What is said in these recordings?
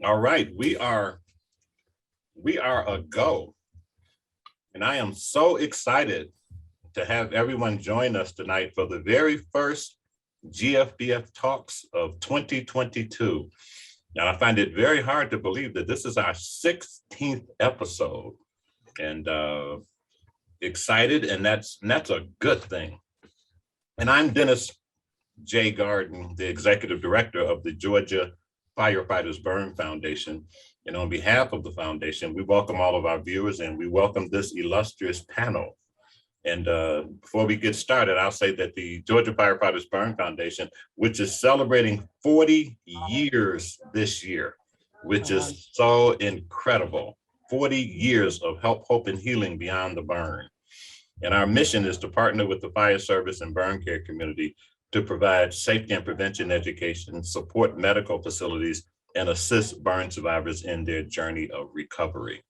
All right, we are a go, and I am so excited to have everyone join us tonight for the very first GFBF Talks of 2022. Now, I find it very hard to believe that this is our 16th episode, and excited, and that's a good thing. And I'm Dennis J. Gardin, the executive director of the Georgia Firefighters Burn Foundation. And on behalf of the foundation, we welcome all of our viewers and we welcome this illustrious panel. And before we get started, I'll say that the Georgia Firefighters Burn Foundation, which is celebrating 40 years this year, which is so incredible. 40 years of help, hope, and healing beyond the burn. And our mission is to partner with the fire service and burn care community to provide safety and prevention education, support medical facilities, and assist burn survivors in their journey of recovery.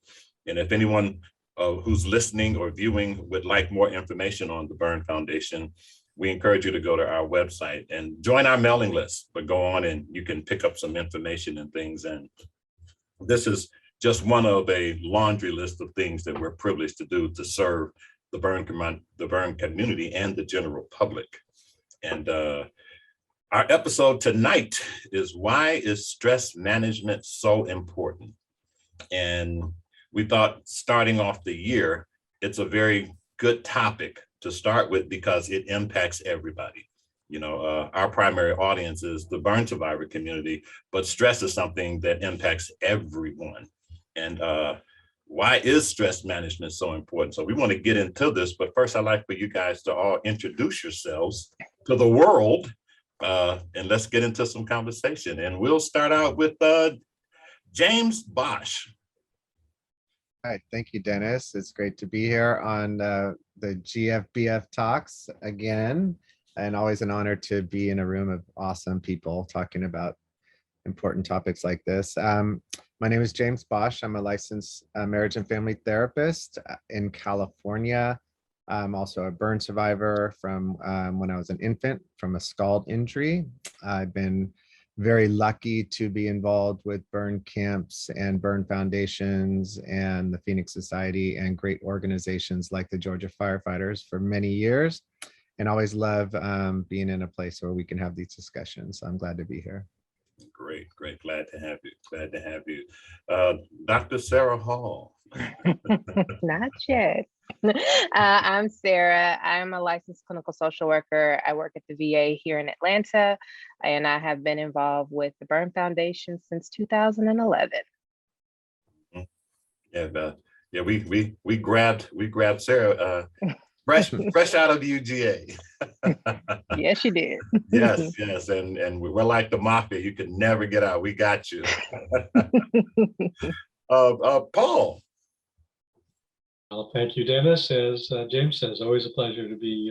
And if anyone who's listening or viewing would like more information on the Burn Foundation, we encourage you to go to our website and join our mailing list, but go on and you can pick up some information and things. And this is just one of a laundry list of things that we're privileged to do to serve the burn community and the general public. And our episode tonight is why is stress management so important? And we thought starting off the year, it's a very good topic to start with because it impacts everybody. You know, our primary audience is the burn survivor community, but stress is something that impacts everyone. And why is stress management so important? So we want to get into this, but first I'd like for you guys to all introduce yourselves to the world, and let's get into some conversation. And we'll start out with James Bosch. All right, thank you, Dennis. It's great to be here on the GFBF Talks again, and always an honor to be in a room of awesome people talking about important topics like this. My name is James Bosch. I'm a licensed marriage and family therapist in California. I'm also a burn survivor from when I was an infant from a scald injury. I've been very lucky to be involved with burn camps and burn foundations and the Phoenix Society and great organizations like the Georgia Firefighters for many years, and always love being in a place where we can have these discussions. So I'm glad to be here. Great, great. Glad to have you. Glad to have you. Dr. Sarah Hall. Not yet. I'm Sarah. I'm a licensed clinical social worker. I work at the VA here in Atlanta, and I have been involved with the Burn Foundation since 2011. Yeah, we grabbed Sarah fresh out of UGA. Yes, you did. Yes, and we're like the mafia. You can never get out. We got you. Paul. Well, thank you, Dennis. As James says, always a pleasure to be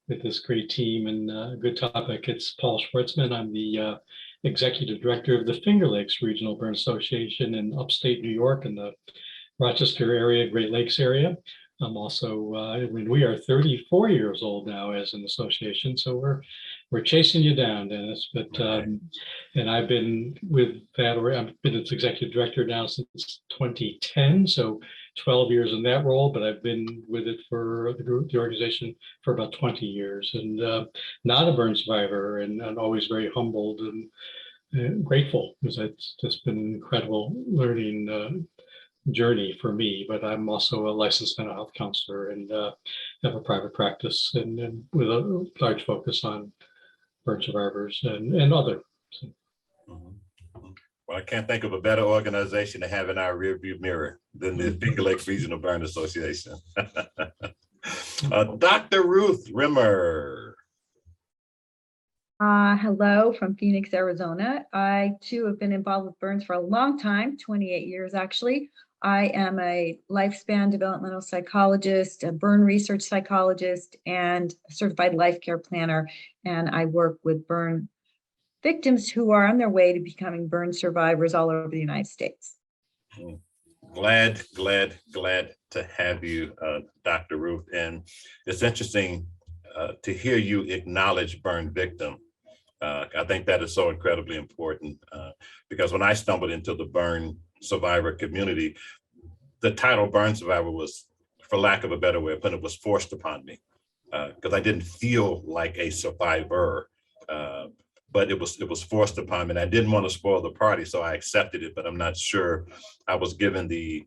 with this great team and a good topic. It's Paul Schwartzman. I'm the executive director of the Finger Lakes Regional Burn Association in upstate New York in the Rochester area, Great Lakes area. I'm also, we are 34 years old now as an association, so we're chasing you down, Dennis. But and I've been with that, I've been its executive director now since 2010, so 12 years in that role. But I've been with it for the organization for about 20 years, and not a burn survivor, and always very humbled and grateful because it's just been an incredible learning journey for me. But I'm also a licensed mental health counselor and have a private practice and with a large focus on burn survivors and other. So. Well, I can't think of a better organization to have in our rearview mirror than the Finger Lakes Regional Burn Association. Dr. Ruth Rimmer. Hello from Phoenix, Arizona. I too have been involved with burns for a long time, 28 years actually. I am a lifespan developmental psychologist, a burn research psychologist, and a certified life care planner. And I work with burn victims who are on their way to becoming burn survivors all over the United States. Glad to have you, Dr. Ruth. And it's interesting to hear you acknowledge burn victim I think that is so incredibly important because when I stumbled into the burn survivor community, the title burn survivor was, for lack of a better way of putting it, was forced upon me because I didn't feel like a survivor, but it was forced upon me, and I didn't want to spoil the party, so I accepted it. But I'm not sure I was given the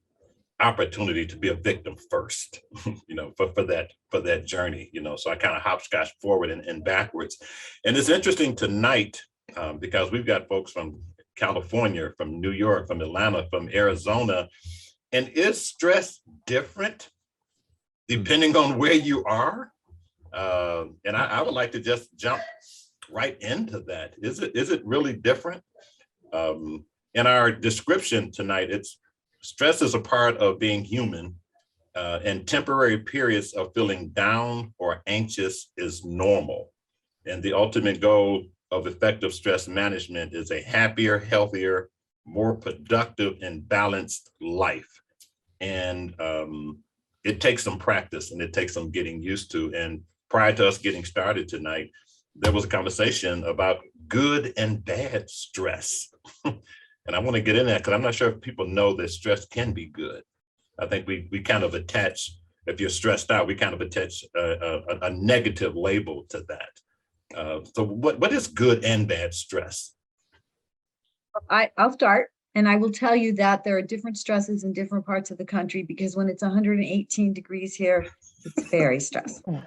opportunity to be a victim first, for that journey, So I kind of hopscotch forward and backwards, and it's interesting tonight because we've got folks from California, from New York, from Atlanta, from Arizona. And is stress different depending on where you are? And I would like to just jump right into that. Is it really different? In our description tonight, it's stress is a part of being human, and temporary periods of feeling down or anxious is normal. And the ultimate goal of effective stress management is a happier, healthier, more productive and balanced life. And it takes some practice and it takes some getting used to. And prior to us getting started tonight, there was a conversation about good and bad stress. And I want to get in that because I'm not sure if people know that stress can be good. I think we kind of attach, if you're stressed out, we kind of attach a negative label to that. So what is good and bad stress? I'll start, and I will tell you that there are different stresses in different parts of the country, because when it's 118 degrees here, it's very stressful.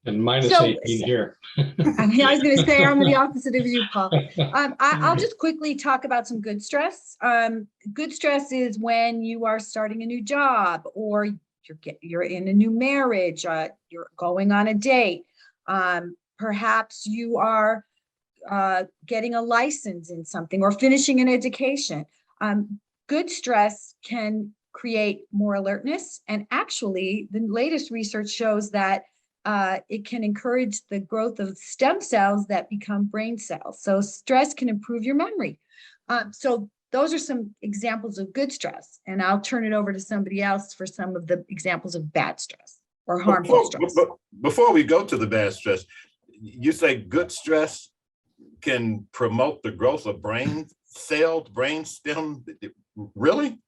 And minus So- 18 here. I mean, I was going to say I'm the opposite of you, Paul. I'll just quickly talk about some good stress. Good stress is when you are starting a new job, or you're in a new marriage, you're going on a date. Perhaps you are getting a license in something or finishing an education. Good stress can create more alertness. And actually, the latest research shows that it can encourage the growth of stem cells that become brain cells. So stress can improve your memory. So those are some examples of good stress. And I'll turn it over to somebody else for some of the examples of bad stress or harmful stress. Before we go to the bad stress, you say good stress can promote the growth of brain cells, brain stem. Really?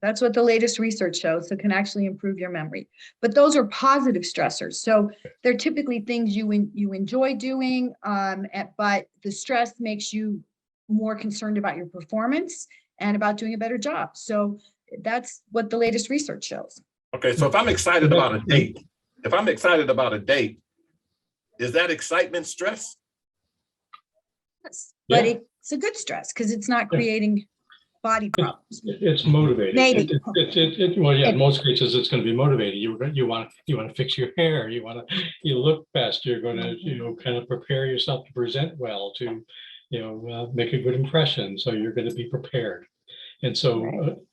That's what the latest research shows. So it can actually improve your memory. But those are positive stressors. So they're typically things you enjoy doing, but the stress makes you more concerned about your performance and about doing a better job. So that's what the latest research shows. Okay, so if I'm excited about a date, is that excitement stress? Yes, but Yeah. it's a good stress because it's not creating body problems. It's motivating. Maybe. Well, yeah, in most cases, it's going to be motivating. You want to fix your hair. You look best. You're going to, kind of prepare yourself to present well, to, make a good impression. So you're going to be prepared. And so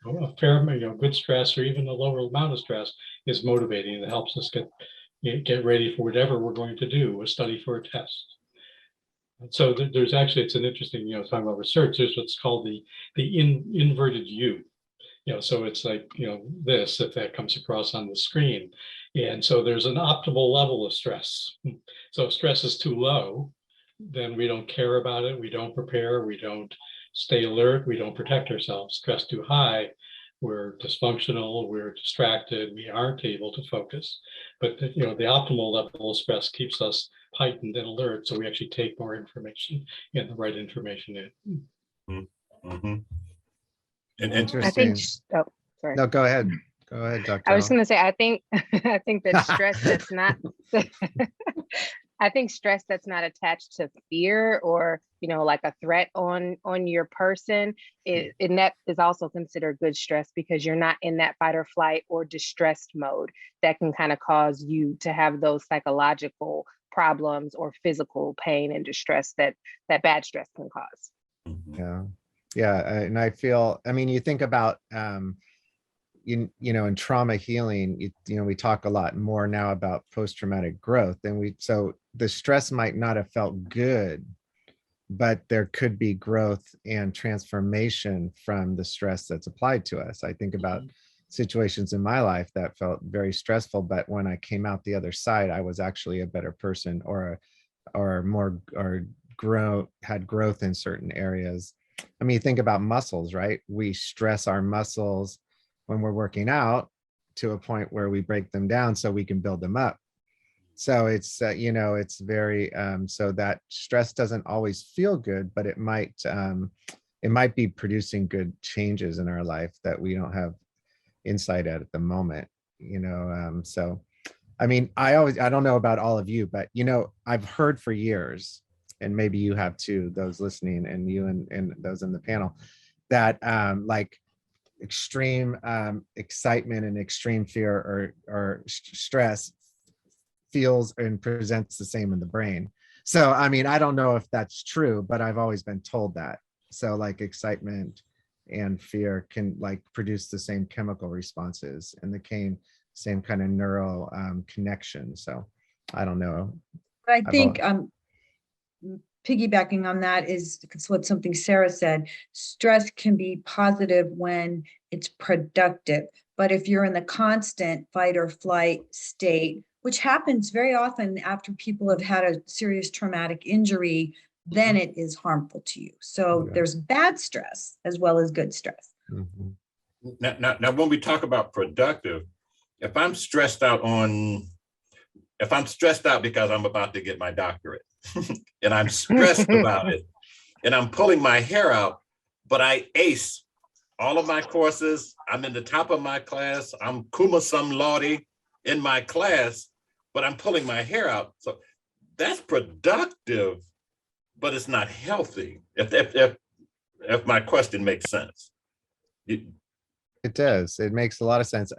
a fair, good stress, or even a lower amount of stress, is motivating. It helps us get ready for whatever we're going to do, a study for a test. So there's actually, it's an interesting, talking about research, there's what's called the inverted U. So it's like, this, if that comes across on the screen. And so there's an optimal level of stress. So if stress is too low, then we don't care about it. We don't prepare. We don't stay alert. We don't protect ourselves. Stress too high, we're dysfunctional, we're distracted, we aren't able to focus. But the optimal level of stress keeps us heightened and alert, so we actually take more information and the right information in. Mm-hmm. And I Interesting. think, oh, sorry. No, go ahead. Go ahead, Dr. I was Al. going to say, I think that stress that's not, I think stress that's not attached to fear or, like a threat on your person, and that is also considered good stress, because you're not in that fight or flight or distressed mode that can kind of cause you to have those psychological problems or physical pain and distress that bad stress can cause. Yeah. And I feel, you think about, in trauma healing, we talk a lot more now about post-traumatic growth, and so the stress might not have felt good, but there could be growth and transformation from the stress that's applied to us. I think about situations in my life that felt very stressful, but when I came out the other side, I was actually a better person, or or more or had growth in certain areas. I mean, think about muscles, right? We stress our muscles when we're working out to a point where we break them down so we can build them up. So it's it's very so that stress doesn't always feel good, but it might be producing good changes in our life that we don't have insight at the moment. So I mean, I don't know about all of you, but I've heard for years, and maybe you have too, those listening, and you and those in the panel, that like extreme excitement and extreme fear or stress feels and presents the same in the brain. So I mean, I don't know if that's true, but I've always been told that. So like excitement and fear can like produce the same chemical responses and the same kind of neural connection. So I don't know. I think piggybacking on that is what something Sarah said. Stress can be positive when it's productive, but if you're in the constant fight or flight state, which happens very often after people have had a serious traumatic injury, then it is harmful to you. So there's bad stress as well as good stress. Now, when we talk about productive, if I'm stressed out because I'm about to get my doctorate and I'm stressed about it and I'm pulling my hair out, but I ace all of my courses, I'm in the top of my class, I'm cum laude in my class, but I'm pulling my hair out. So that's productive, but it's not healthy. If my question makes sense. It does. It makes a lot of sense.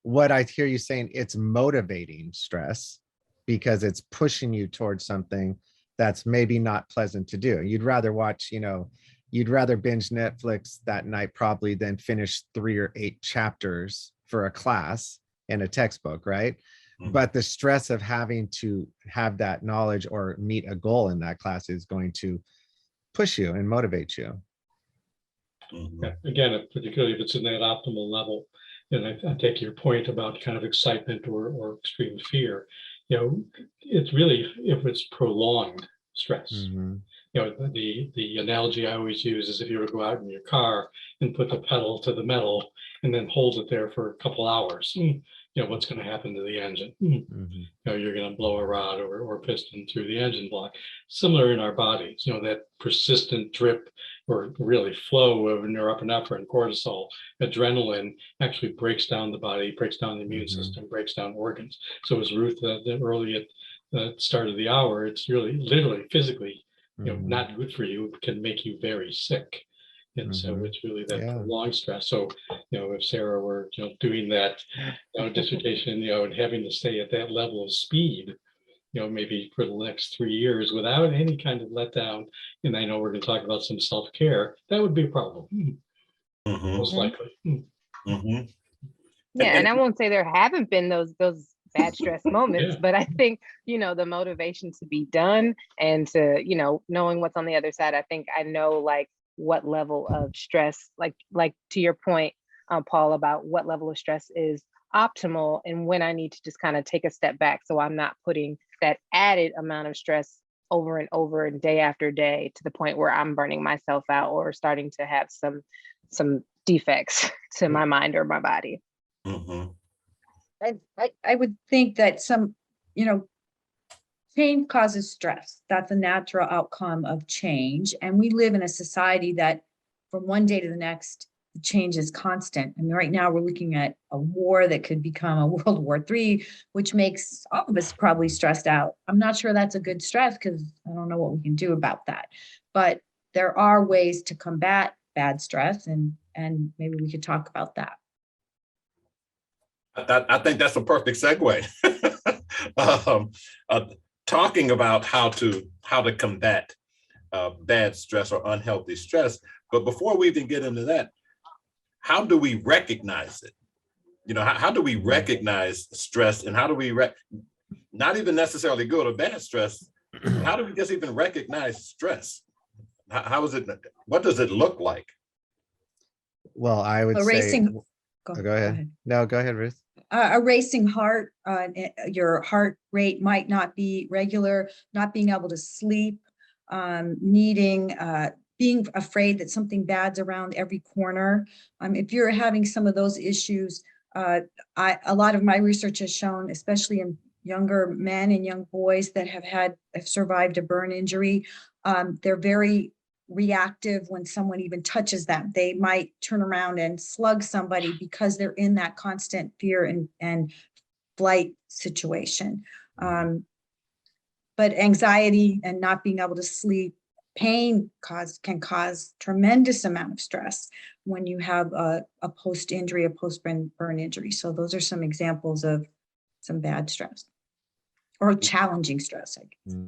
What I hear you saying, it's motivating stress because it's pushing you towards something that's maybe not pleasant to do. You'd rather watch, you'd rather binge Netflix that night probably than finish 3 or 8 chapters for a class in a textbook, right? But the stress of having to have that knowledge or meet a goal in that class is going to push you and motivate you. Again, particularly if it's in that optimal level. And I take your point about kind of excitement or extreme fear. It's really, if it's prolonged stress. The analogy I always use is if you were to go out in your car and put the pedal to the metal and then hold it there for a couple hours, what's going to happen to the engine? You're going to blow a rod or piston through the engine block. Similar in our bodies, that persistent drip or really flow of norepinephrine, cortisol, adrenaline actually breaks down the body, breaks down the immune system, breaks down organs. So as Ruth early at the start of the hour, it's really literally physically not good for you. It can make you very sick. And so it's really that prolonged stress. So, if Sarah were, doing that dissertation, and having to stay at that level of speed, maybe for the next 3 years without any kind of letdown, and I know we're going to talk about some self-care, that would be a problem. Most likely. Yeah, and I won't say there haven't been those bad stress moments, but I think, the motivation to be done and to, knowing what's on the other side, I think I know like what level of stress, like to your point, Paul, about what level of stress is optimal and when I need to just kind of take a step back so I'm not putting that added amount of stress over and over and day after day to the point where I'm burning myself out or starting to have some defects to my mind or my body. I would think that some, change causes stress. That's a natural outcome of change. And we live in a society that from one day to the next, the change is constant. I mean, right now we're looking at a war that could become a World War III, which makes all of us probably stressed out. I'm not sure that's a good stress because I don't know what we can do about that. But there are ways to combat bad stress, and maybe we could talk about that. I think that's a perfect segue. Talking about how to combat bad stress or unhealthy stress. But before we even get into that, how do we recognize it? How do we recognize stress, and how do we not even necessarily good or bad stress? How do we just even recognize stress? How is it? What does it look like? Well, I would say. Go ahead. No, go ahead, Ruth. a racing heart, your heart rate might not be regular, not being able to sleep, needing, being afraid that something bad's around every corner. If you're having some of those issues, a lot of my research has shown, especially in younger men and young boys that have survived a burn injury, they're very reactive when someone even touches them. They might turn around and slug somebody because they're in that constant fear and flight situation. But anxiety and not being able to sleep, pain can cause tremendous amount of stress when you have a post-injury, a post-burn injury. So those are some examples of some bad stress or challenging stress.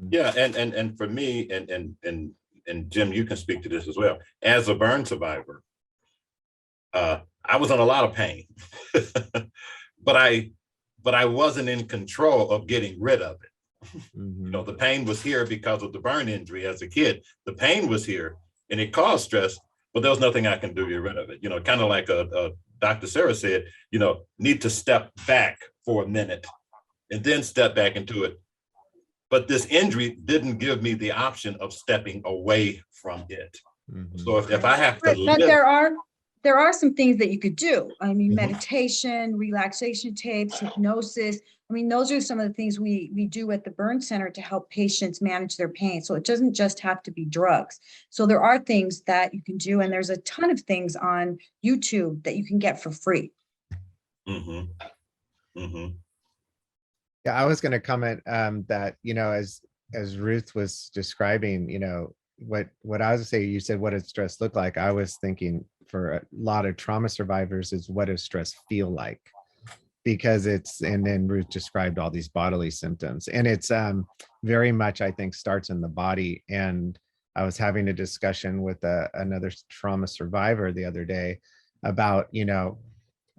Yeah, and for me, and Jim, you can speak to this as well. As a burn survivor, I was in a lot of pain, but I wasn't in control of getting rid of it. You know, the pain was here because of the burn injury as a kid. The pain was here and it caused stress, but there was nothing I can do to get rid of it. You know, kind of like Dr. Sarah said, you know, need to step back for a minute and then step back into it. But this injury didn't give me the option of stepping away from it. So if I have to But live, there are some things that you could do. I mean, meditation, relaxation tapes, hypnosis. I mean, those are some of the things we do at the Burn Center to help patients manage their pain. So it doesn't just have to be drugs. So there are things that you can do, and there's a ton of things on YouTube that you can get for free. Yeah, I was going to comment that, you know, as Ruth was describing, you know, what I was saying, you said, what does stress look like? I was thinking for a lot of trauma survivors is what does stress feel like? Because and then Ruth described all these bodily symptoms, and it's very much, I think, starts in the body. And I was having a discussion with another trauma survivor the other day about, you know,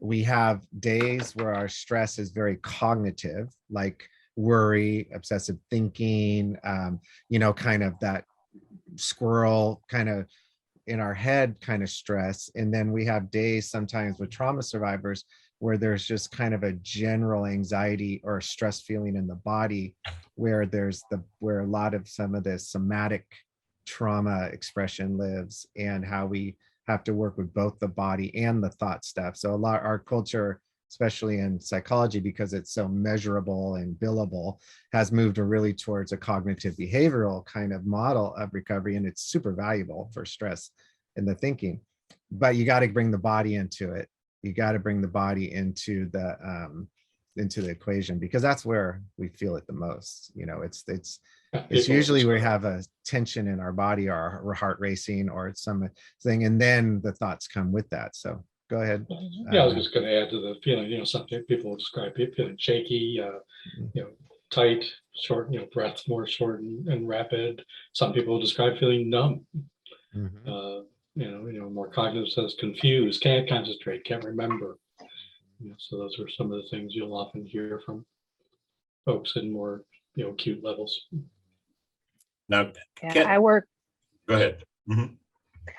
we have days where our stress is very cognitive, like worry, obsessive thinking, you know, kind of that squirrel kind of in our head kind of stress. And then we have days sometimes with trauma survivors where there's just kind of a general anxiety or stress feeling in the body, where where a lot of some of the somatic trauma expression lives, and how we have to work with both the body and the thought stuff. So a lot, our culture, especially in psychology, because it's so measurable and billable, has moved really towards a cognitive behavioral kind of model of recovery. And it's super valuable for stress and the thinking, but you got to bring the body into it. You got to bring the body into the equation, because that's where we feel it the most. You know, it's usually we have a tension in our body, or we're heart racing or something, and then the thoughts come with that. So go ahead. Yeah, I was just going to add to the feeling, you know, some people describe feeling shaky, you know, tight, short, you know, breath more short and rapid. Some people describe feeling numb. You know, more cognitive says confused, can't concentrate, can't remember. You know, so those are some of the things you'll often hear from folks in more, you know, acute levels. Now, I work. Go ahead.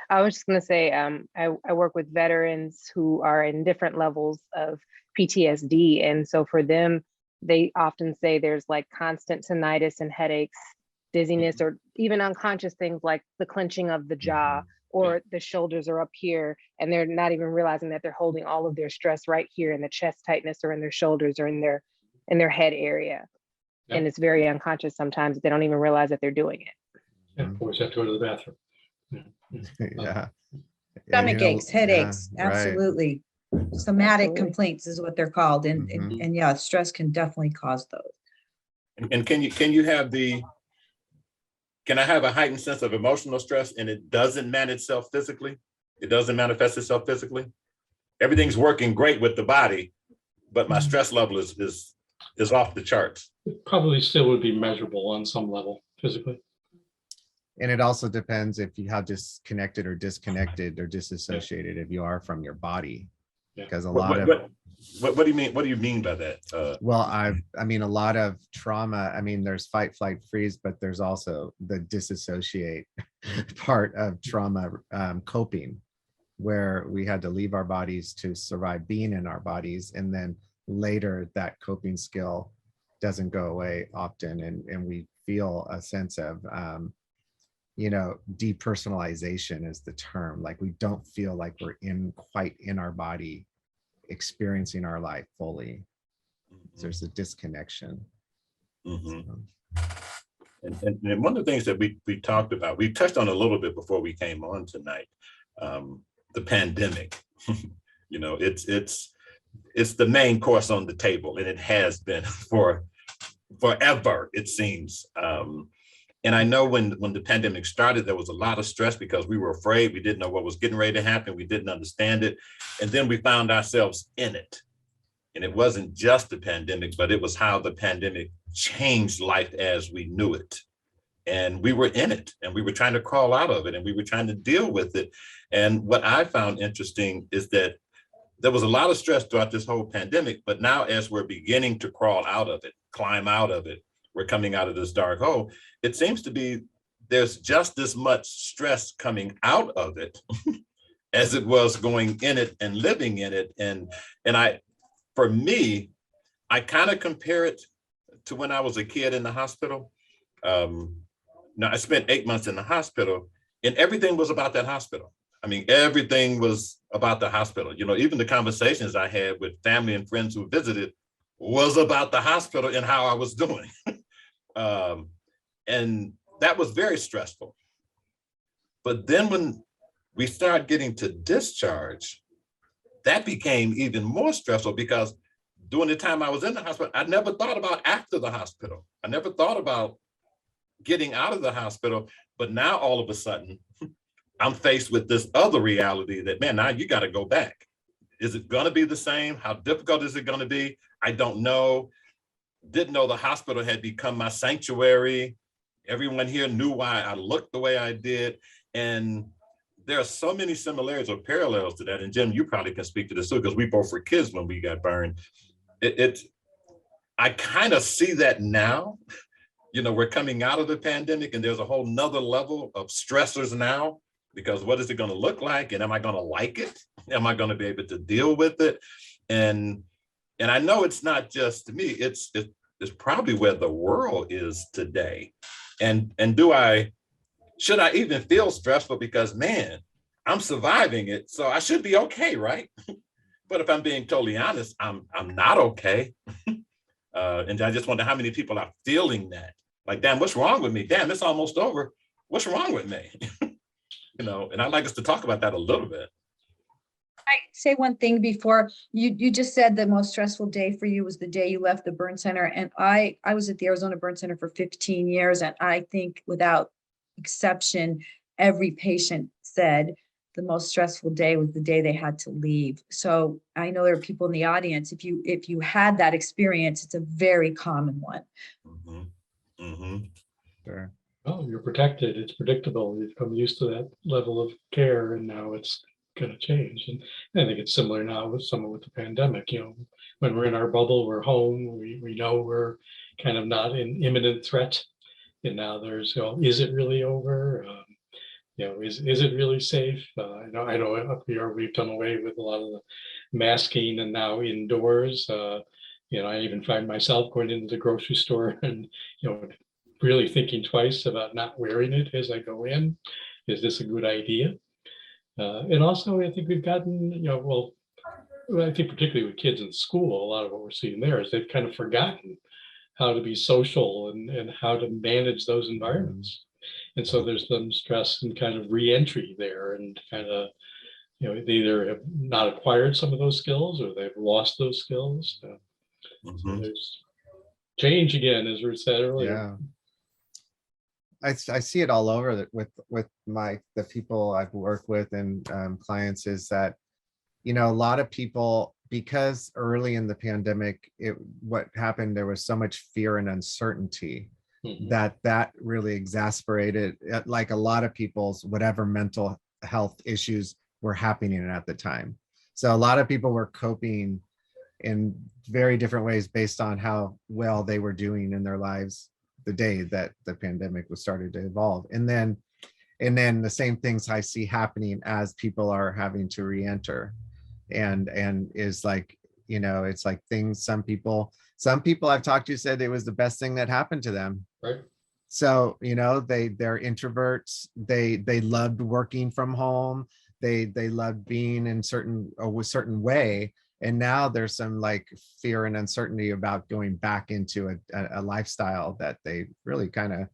I was just going to say, I work with veterans who are in different levels of PTSD. And so for them, they often say there's like constant tinnitus and headaches, dizziness, or even unconscious things like the clenching of the jaw, or the shoulders are up here, and they're not even realizing that they're holding all of their stress right here in the chest tightness, or in their shoulders, or in their head area. Yeah. And it's very unconscious sometimes. They don't even realize that they're doing it. And boys have to go to the bathroom. Yeah. Stomach aches, headaches, absolutely. Right. Somatic complaints is what they're called. And yeah, stress can definitely cause those. And can you have can I have a heightened sense of emotional stress and it doesn't manifest itself physically? It doesn't manifest itself physically? Everything's working great with the body, but my stress level is off the charts. It probably still would be measurable on some level physically. And it also depends if you how disconnected or disconnected or disassociated if you are from your body, because a lot of what do you mean? What do you mean by that? Well, I mean, a lot of trauma. I mean, there's fight, flight, freeze, but there's also the disassociate part of trauma coping, where we had to leave our bodies to survive being in our bodies, and then later that coping skill doesn't go away often, and we feel a sense of depersonalization is the term. Like we don't feel like we're quite in our body experiencing our life fully. There's a disconnection. Mhm. So, And one of the things that we talked about, we touched on a little bit before we came on tonight, the pandemic. It's the main course on the table, and it has been for forever, it seems. And I know when the pandemic started, there was a lot of stress because we were afraid. We didn't know what was getting ready to happen. We didn't understand it. And then we found ourselves in it. And it wasn't just the pandemic, but it was how the pandemic changed life as we knew it. And we were in it, and we were trying to crawl out of it, and we were trying to deal with it. And what I found interesting is that there was a lot of stress throughout this whole pandemic, but now as we're beginning to crawl out of it, climb out of it, we're coming out of this dark hole, it seems to be there's just as much stress coming out of it as it was going in it and living in it. And for me, I kind of compare it to when I was a kid in the hospital. Now, I spent 8 months in the hospital, and everything was about that hospital. I mean, everything was about the hospital. Even the conversations I had with family and friends who visited was about the hospital and how I was doing. And that was very stressful. But then when we started getting to discharge, that became even more stressful because during the time I was in the hospital, I never thought about after the hospital. I never thought about getting out of the hospital. But now all of a sudden, I'm faced with this other reality that, man, now you got to go back. Is it going to be the same? How difficult is it going to be? I don't know. Didn't know the hospital had become my sanctuary. Everyone here knew why I looked the way I did. And there are so many similarities or parallels to that. And Jim, you probably can speak to this too, because we both were kids when we got burned. I kind of see that now. We're coming out of the pandemic and there's a whole nother level of stressors now, because what is it going to look like? And am I going to like it? Am I going to be able to deal with it? And I know it's not just me, it's probably where the world is today. And should I even feel stressful? Because, man, I'm surviving it, so I should be okay, right? But if I'm being totally honest, I'm not okay. And I just wonder how many people are feeling that. Like, damn, what's wrong with me? Damn, it's almost over. What's wrong with me? And I'd like us to talk about that a little bit. I say one thing before you just said the most stressful day for you was the day you left the burn center. And I was at the Arizona Burn Center for 15 years. And I think without exception, every patient said the most stressful day was the day they had to leave. So I know there are people in the audience. If you had that experience, it's a very common one. Mm-hmm. Mm-hmm. sure. Oh, you're protected. It's predictable. You've come used to that level of care, and now it's going to change. And I think it's similar now with the pandemic. When we're in our bubble, we're home. We know we're kind of not in imminent threat. And now there's, is it really over? Is it really safe? I know up here we've done away with a lot of the masking and now indoors. I even find myself going into the grocery store and, really thinking twice about not wearing it as I go in. Is this a good idea? And also, I think we've gotten, I think particularly with kids in school, a lot of what we're seeing there is they've kind of forgotten how to be social and how to manage those environments. And so there's some stress and kind of re-entry there, and kind of, they either have not acquired some of those skills or they've lost those skills. Mm-hmm. So there's change again, as Ruth said earlier. Yeah. I see it all over with the people I've worked with and clients, is that, a lot of people, because early in the pandemic, what happened, there was so much fear and uncertainty that really exacerbated, like a lot of people's whatever mental health issues were happening at the time. So a lot of people were coping in very different ways based on how well they were doing in their lives the day that the pandemic was starting to evolve. And then the same things I see happening as people are having to re-enter, and is like You know, it's like things, some people I've talked to said it was the best thing that happened to them. Right. So, you know, they're introverts. They loved working from home. They loved being in a certain way. And now there's some like fear and uncertainty about going back into a lifestyle that they really kind of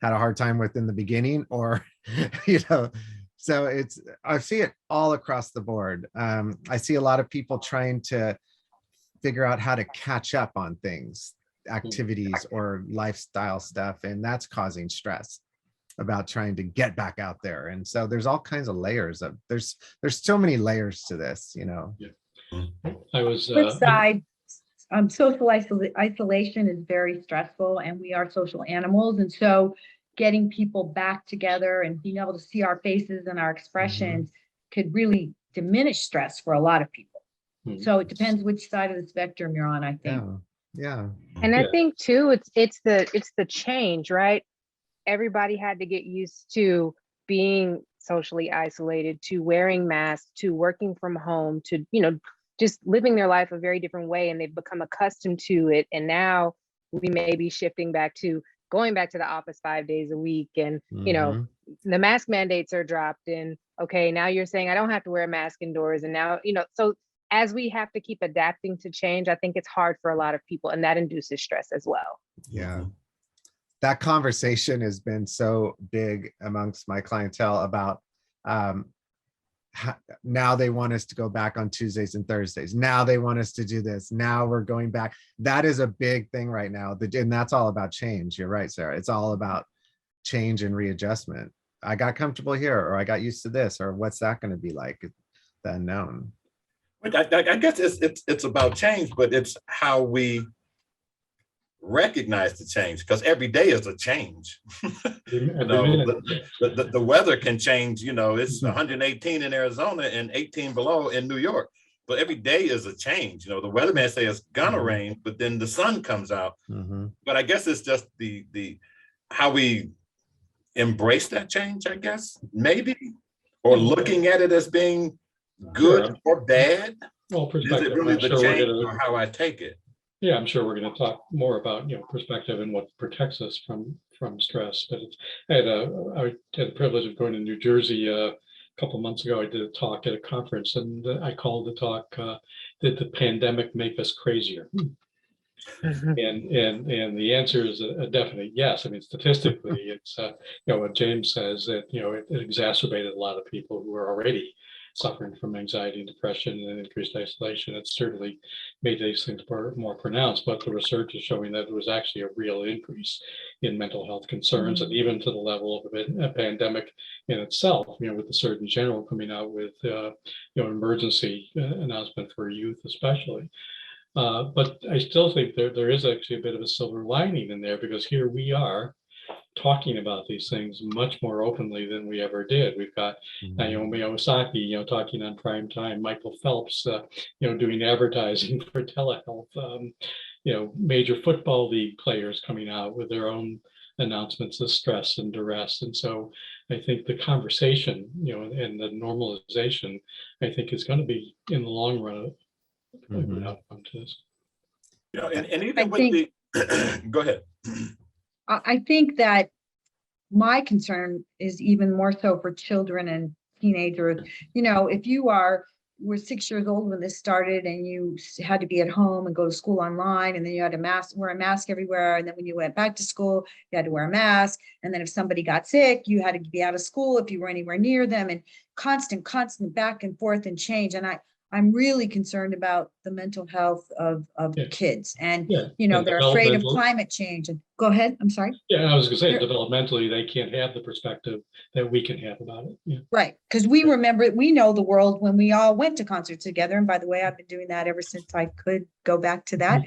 had a hard time with in the beginning, or, you know, so I see it all across the board. I see a lot of people trying to figure out how to catch up on things, activities or lifestyle stuff, and that's causing stress about trying to get back out there. And so there's all kinds of layers of there's so many layers to this, you know. I was Flip side, social isolation is very stressful, and we are social animals. And so getting people back together and being able to see our faces and our expressions could really diminish stress for a lot of people. So it depends which side of the spectrum you're on, I think. Yeah. And I Yeah. think too, it's the change, right? Everybody had to get used to being socially isolated, to wearing masks, to working from home, to, you know, just living their life a very different way, and they've become accustomed to it. And now we may be shifting back to going back to the office 5 days a week, and you know, the mask mandates are dropped, and okay, now you're saying I don't have to wear a mask indoors, and now, you know, so as we have to keep adapting to change, I think it's hard for a lot of people, and that induces stress as well. Yeah. That conversation has been so big amongst my clientele about now they want us to go back on Tuesdays and Thursdays. Now they want us to do this. Now we're going back. That is a big thing right now. And that's all about change. You're right, Sarah. It's all about change and readjustment. I got comfortable here, or I got used to this, or what's that going to be like? The unknown. I guess it's about change, but it's how we recognize the change, because every day is a change. You know, the weather can change. You know, it's 118 in Arizona and 18 below in New York, but every day is a change. You know, the weatherman says it's gonna rain, but then the sun comes out. But I guess it's just the how we embrace that change, I guess, maybe, or looking at it as being good or bad. Well, Is perspective. it really I'm the sure change or how I take it? Yeah, I'm sure we're going to talk more about, you know, perspective and what protects us from stress. But I had the privilege of going to New Jersey a couple months ago. I did a talk at a conference, and I called the talk "Did the pandemic make us crazier?" And the answer is a definite yes. I mean, statistically, it's you know, what James says, that, you know, it exacerbated a lot of people who were already suffering from anxiety and depression and increased isolation. It certainly made these things more pronounced, but the research is showing that there was actually a real increase in mental health concerns, and even to the level of a pandemic in itself, you know, with the Surgeon General coming out with, you know, emergency announcement for youth especially. But I still think there is actually a bit of a silver lining in there, because here we are talking about these things much more openly than we ever did. We've got Naomi Osaki, you know, talking on prime time, Michael Phelps, you know, doing advertising for telehealth, you know, major football league players coming out with their own announcements of stress and duress. And so I think the conversation, you know, and the normalization, I think, is going to be, in the long run, a good outcome to this. You know, and even with the go ahead. I think that my concern is even more so for children and teenagers. You know, if you were 6 years old when this started, and you had to be at home and go to school online, and then you had to wear a mask everywhere, and then when you went back to school, you had to wear a mask, and then if somebody got sick, you had to be out of school if you were anywhere near them, and constant back and forth and change. And I'm really concerned about the mental health of kids, and you know, they're afraid of climate change. And go ahead, I'm sorry. Yeah, I was going to say, developmentally, they can't have the perspective that we can have about it. Yeah. Right, because we know the world when we all went to concerts together. And by the way, I've been doing that ever since I could go back to that.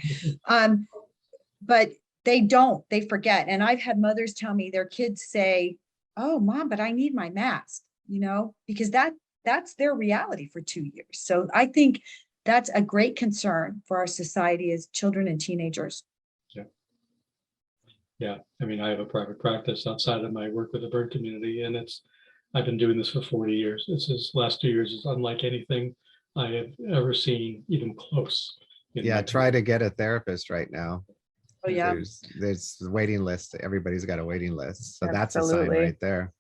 But they forget. And I've had mothers tell me their kids say, "Oh, Mom, but I need my mask," you know, because that's their reality for 2 years. So I think that's a great concern for our society as children and teenagers. Yeah. I mean, I have a private practice outside of my work with the burn community, and I've been doing this for 40 years. Last 2 years is unlike anything I have ever seen even close. in Yeah, my try to get a therapist right now. Oh, yeah. There's waiting list. Everybody's got a waiting list. So that's a sign Absolutely. right there.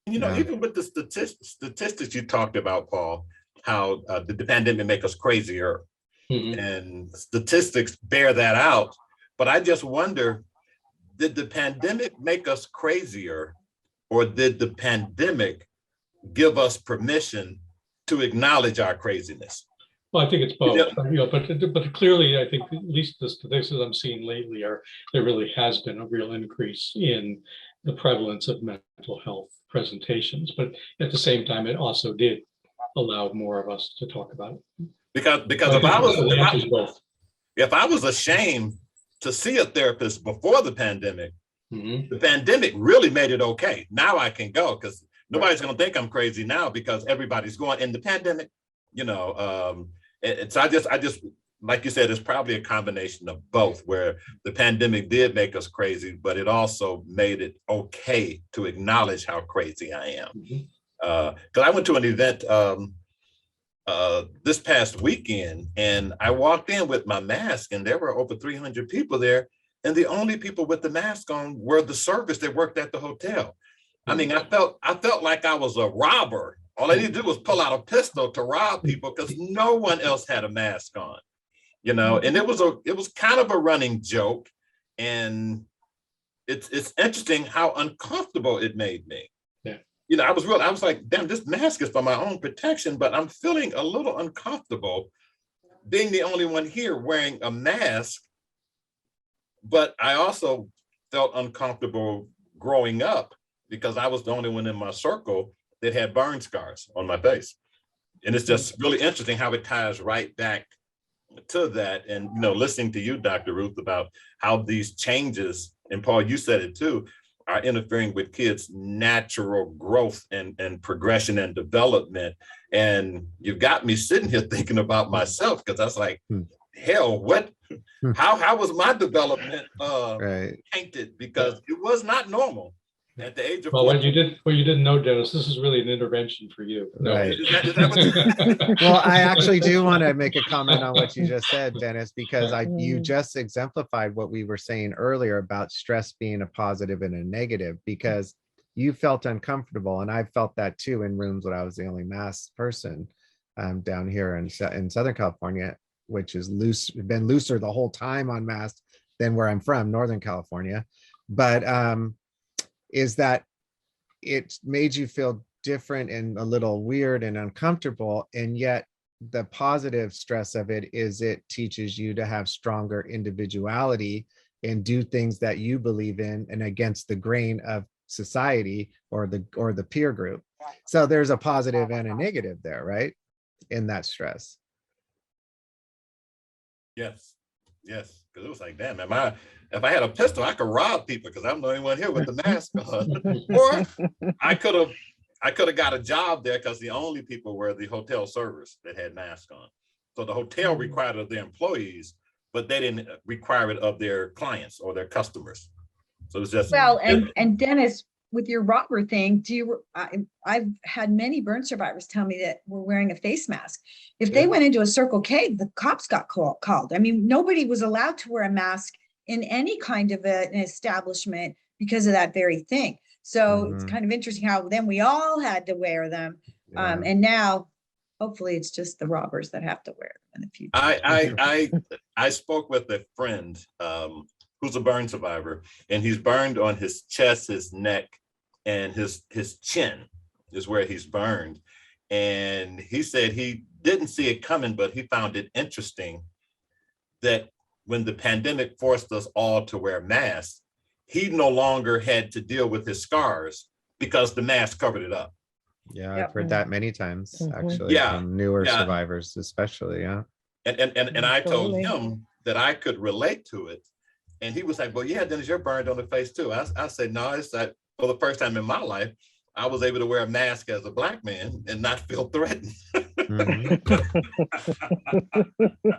Yeah. Even with the statistics you talked about, Paul, how the pandemic make us crazier, Mhm. and statistics bear that out. But I just wonder, did the pandemic make us crazier, or did the pandemic give us permission to acknowledge our craziness? Well, I think it's both, Yeah. but clearly, I think at least the statistics I'm seeing lately are there really has been a real increase in the prevalence of mental health presentations. But at the same time, it also did allow more of us to talk about it. Because So if I I think was the answer is both. if I was ashamed to see a therapist before the pandemic, Mhm. the pandemic really made it okay. Now I can go because nobody's going to think I'm crazy now because everybody's going in the pandemic, so I just, like you said, it's probably a combination of both, where the pandemic did make us crazy, but it also made it okay to acknowledge how crazy I am. Mhm. Because I went to an event this past weekend, and I walked in with my mask, and there were over 300 people there, and the only people with the mask on were the servers that worked at the hotel. I mean, I felt like I was a robber. All I needed to do was pull out a pistol to rob people because no one else had a mask on, and it was kind of a running joke. And it's interesting how uncomfortable it made me. Yeah. I was like, damn, this mask is for my own protection, but I'm feeling a little uncomfortable being the only one here wearing a mask. But I also felt uncomfortable growing up because I was the only one in my circle that had burn scars on my face. And it's just really interesting how it ties right back to that. And, listening to you, Dr. Ruth, about how these changes, and Paul, you said it too, are interfering with kids' natural growth and progression and development. And you've got me sitting here thinking about myself, because I was like, hell, what? How was my development Right. tainted? Because it was not normal at the age of Well, 14. what you didn't know, Dennis, this is really an intervention for you. No. Right. Is that what you- Well, I actually do want to make a comment on what you just said, Dennis, because you just exemplified what we were saying earlier about stress being a positive and a negative, because you felt uncomfortable, and I felt that too in rooms when I was the only masked person down here in Southern California, which is been looser the whole time on masks than where I'm from, Northern California. But is that it made you feel different and a little weird and uncomfortable, and yet the positive stress of it is it teaches you to have stronger individuality and do things that you believe in and against the grain of society or the peer group. So there's a positive and a negative there, right, in that stress. Yes, because it was like, damn, if I had a pistol, I could rob people because I'm the only one here with the mask on. Or I could have got a job there because the only people were the hotel servers that had masks on. So the hotel required it of their employees, but they didn't require it of their clients or their customers. So it's just Well, and Dennis, with your robber thing, I've had many burn survivors tell me that we're wearing a face mask. If they went into a Circle K, the cops got called. I mean, nobody was allowed to wear a mask in any kind of an establishment because of that very thing. So it's kind of interesting how then we all had to wear them. Yeah. And now hopefully it's just the robbers that have to wear them in the future. I spoke with a friend who's a burn survivor, and he's burned on his chest, his neck, and his chin is where he's burned. And he said he didn't see it coming, but he found it interesting that when the pandemic forced us all to wear masks, he no longer had to deal with his scars because the mask covered it up. Yeah, Yep. I've heard that many times, actually, Yeah. from newer Yeah. survivors, especially. Yeah. And I told Absolutely. him that I could relate to it. And he was like, well, yeah, Dennis, you're burned on the face too. I said, no, it's that for the first time in my life, I was able to wear a mask as a Black man and not feel threatened. Mhm.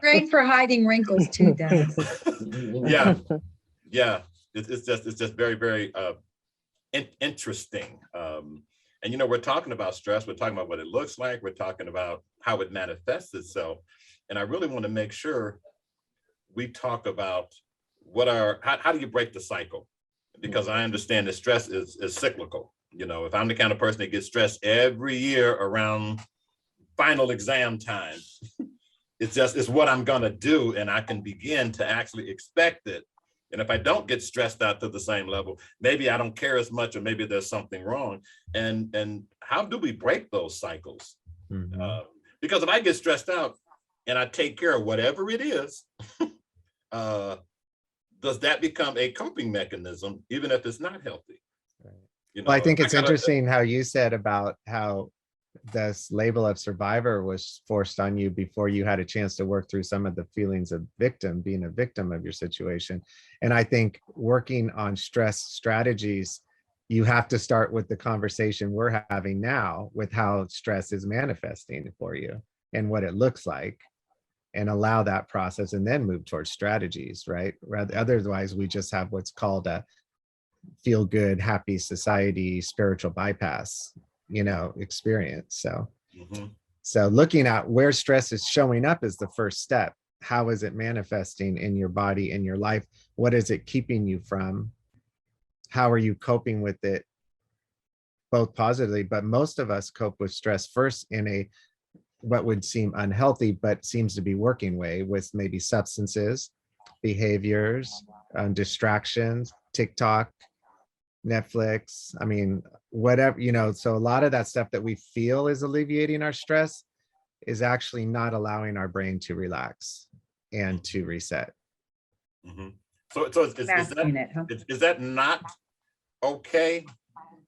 Great for hiding wrinkles too, Dennis. Yeah. It's just very, very interesting. And, we're talking about stress. We're talking about what it looks like. We're talking about how it manifests itself. And I really want to make sure we talk about how do you break the cycle? Because I understand that stress is cyclical. If I'm the kind of person that gets stressed every year around final exam time, it's what I'm going to do. And I can begin to actually expect it. And if I don't get stressed out to the same level, maybe I don't care as much, or maybe there's something wrong. And how do we break those cycles? Mhm. Because if I get stressed out and I take care of whatever it is, does that become a coping mechanism, even if it's not healthy? Right. Well, I think it's interesting how you said about how this label of survivor was forced on you before you had a chance to work through some of the feelings of being a victim of your situation. And I think working on stress strategies, you have to start with the conversation we're having now with how stress is manifesting for you and what it looks like, and allow that process and then move towards strategies, right? Otherwise, we just have what's called a feel good, happy society, spiritual bypass, experience. So looking at where stress is showing up is the first step. How is it manifesting in your body, in your life? What is it keeping you from? How are you coping with it, both positively, but most of us cope with stress first in a what would seem unhealthy, but seems to be working way, with maybe substances, behaviors, distractions, TikTok, Netflix. I mean, whatever, so a lot of that stuff that we feel is alleviating our stress is actually not allowing our brain to relax and to reset. Mhm. So is that not okay?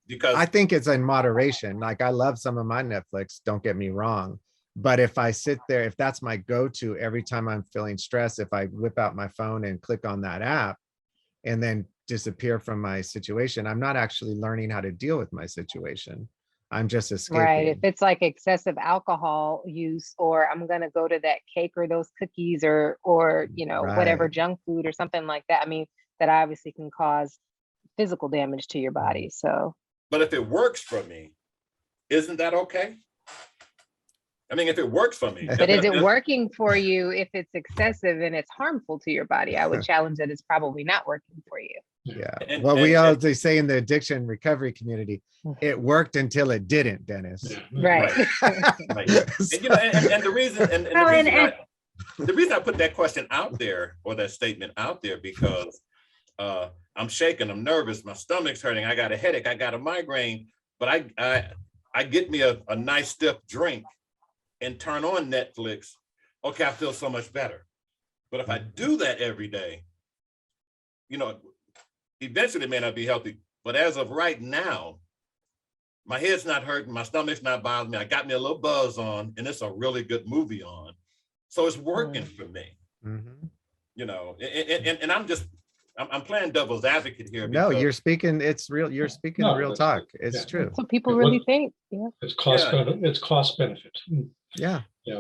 Because I think it's in moderation. Like, I love some of my Netflix, don't get me wrong. But if I sit there, if that's my go-to every time I'm feeling stressed, if I whip out my phone and click on that app and then disappear from my situation, I'm not actually learning how to deal with my situation. I'm just escaping. Right. If it's like excessive alcohol use, or I'm gonna go to that cake or those cookies or whatever Right. junk food or something like that. I mean, that obviously can cause physical damage to your body. So, but if it works for me, isn't that okay? I mean, if it works for me. but is it working for you if it's excessive and it's harmful to your body? I would challenge that it's probably not working for you. Yeah. Well, we all say in the addiction recovery community, it worked until it didn't, Dennis. Right. Right. And the reason, the reason I put that question out there, or that statement out there, because I'm shaking, I'm nervous, my stomach's hurting, I got a headache, I got a migraine, but I get me a nice stiff drink and turn on Netflix. Okay, I feel so much better. But if I do that every day, eventually it may not be healthy. But as of right now, my head's not hurting, my stomach's not bothering me. I got me a little buzz on, and it's a really good movie on. So it's working for me. And I'm playing devil's advocate here. No, you're speaking, it's real. You're speaking real talk. It's true. That's what people really think. Yeah. It's cost benefit. Yeah. How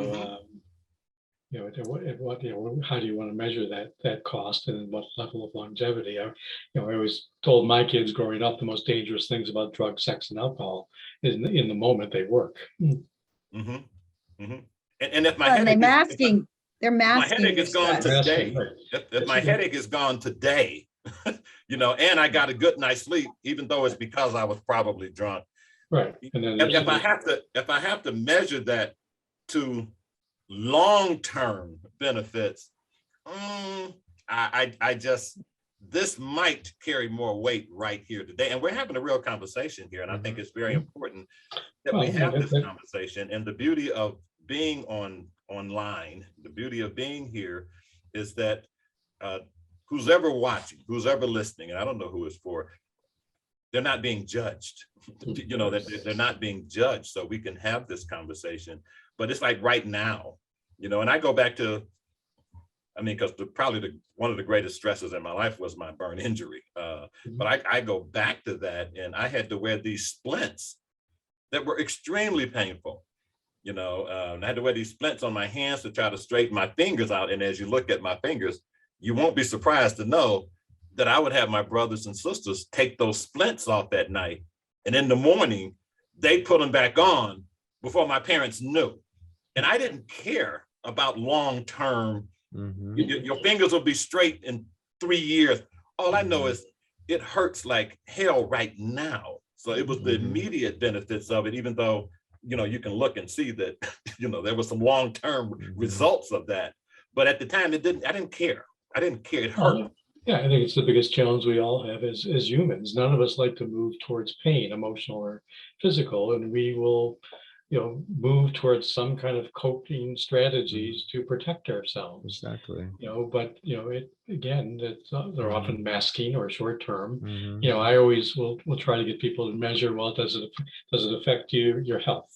do you want to measure that cost, and what level of longevity? I always told my kids growing up, the most dangerous things about drugs, sex, and alcohol is in the moment they work. And if my headache they're masking. My headache is gone today. If my headache is gone today, and I got a good night's sleep, even though it's because I was probably drunk. Right. And then if I have to measure that to long-term benefits, this might carry more weight right here today. And we're having a real conversation here. And I think it's very important that we have this conversation. And the beauty of being online, the beauty of being here is that who's ever watching, who's ever listening, and I don't know who it's for, they're not being judged. They're not being judged. So we can have this conversation. But it's like right now, and I go back to, because one of the greatest stresses in my life was my burn injury. But I go back to that, and I had to wear these splints that were extremely painful. I had to wear these splints on my hands to try to straighten my fingers out. And as you look at my fingers, you won't be surprised to know that I would have my brothers and sisters take those splints off at night. And in the morning, they put them back on before my parents knew. And I didn't care about long-term, Mhm. your fingers will be straight in 3 years. All I know is it hurts like hell right now. So it was the immediate benefits of it, even though, you can look and see that, there was some long-term results of that. But at the time, I didn't care. I didn't care. It hurt. Yeah, I think it's the biggest challenge we all have as humans. None of us like to move towards pain, emotional or physical, and we will, move towards some kind of coping strategies to protect ourselves. Exactly. But it again, they're often masking or short term. Mhm. I always will try to get people to measure, well, does it affect your health?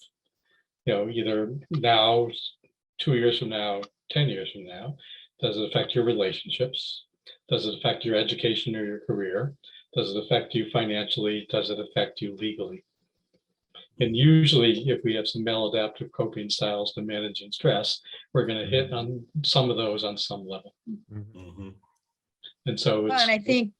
Either now, 2 years from now, 10 years from now. Does it affect your relationships? Does it affect your education or your career? Does it affect you financially? Does it affect you legally? And usually, if we have some maladaptive coping styles to managing stress, we're going to hit on some of those on some level. Mhm. And so Well, and I think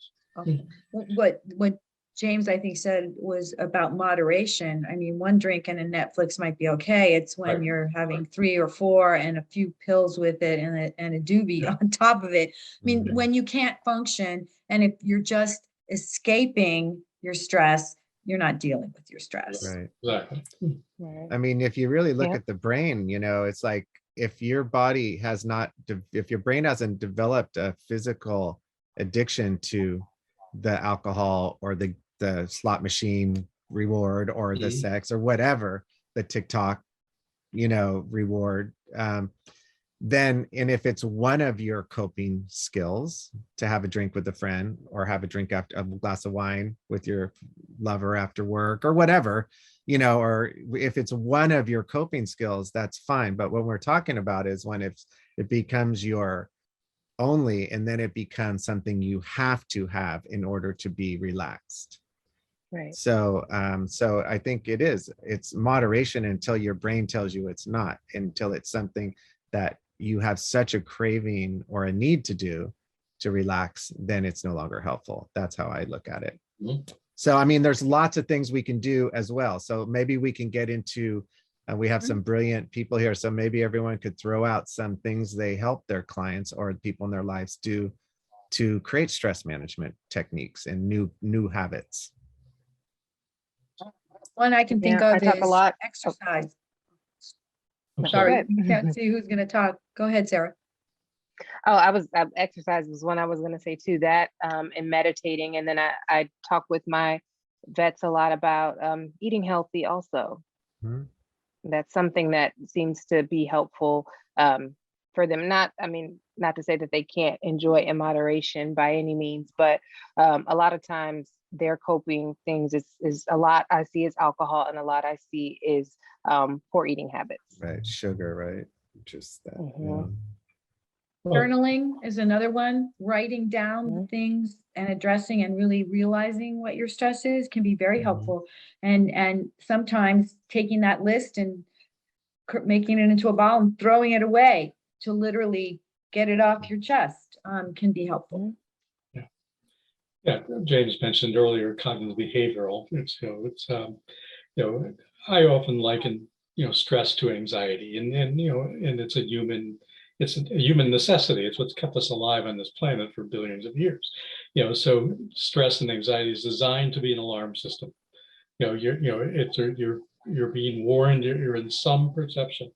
what James, I think, said was about moderation. I mean, one drink and a Netflix might be okay. It's when Right. you're having 3 or 4 and a few pills with it and a doobie on top of it. I mean, when you can't function and if you're just escaping your stress, you're not dealing with your stress. Right. exactly. Right. I mean, if you really look Yeah. at the brain, it's like if your body has not, if your brain hasn't developed a physical addiction to the alcohol or the slot machine reward or the Mhm. sex or whatever, the TikTok, reward, then, and if it's one of your coping skills to have a drink with a friend or have a drink after a glass of wine with your lover after work or whatever, or if it's one of your coping skills, that's fine. But what we're talking about is when it becomes your only, and then it becomes something you have to have in order to be relaxed. Right. So I think it's moderation until your brain tells you it's not, until it's something that you have such a craving or a need to do to relax, then it's no longer helpful. That's how I look at it. Mhm. So, I mean, there's lots of things we can do as well. So maybe we can get into, we have some brilliant people here. So maybe everyone could throw out some things they help their clients or people in their lives do to create stress management techniques and new habits. One I can think Yeah, I of talk a is lot. exercise. I'm Sorry, ahead. you can't see who's going to talk. Go ahead, Sarah. Oh, exercise was one I was going to say too, that and meditating. And then I talk with my vets a lot about eating healthy also. Mhm. That's something that seems to be helpful for them. Not to say that they can't enjoy in moderation by any means, but a lot of times their coping things is a lot I see is alcohol and a lot I see is poor eating habits. Right. Sugar, right. Just that. Mhm. Well, Journaling is another one. Writing down the Mhm. things and addressing and really realizing what your stress is can be very Mhm. helpful. And sometimes taking that list and making it into a ball and throwing it away to literally get it off your chest can be helpful. yeah, James mentioned earlier cognitive behavioral. I often liken stress to anxiety, and it's a human necessity. It's what's kept us alive on this planet for billions of years. So stress and anxiety is designed to be an alarm system. You're being warned. You're in some perception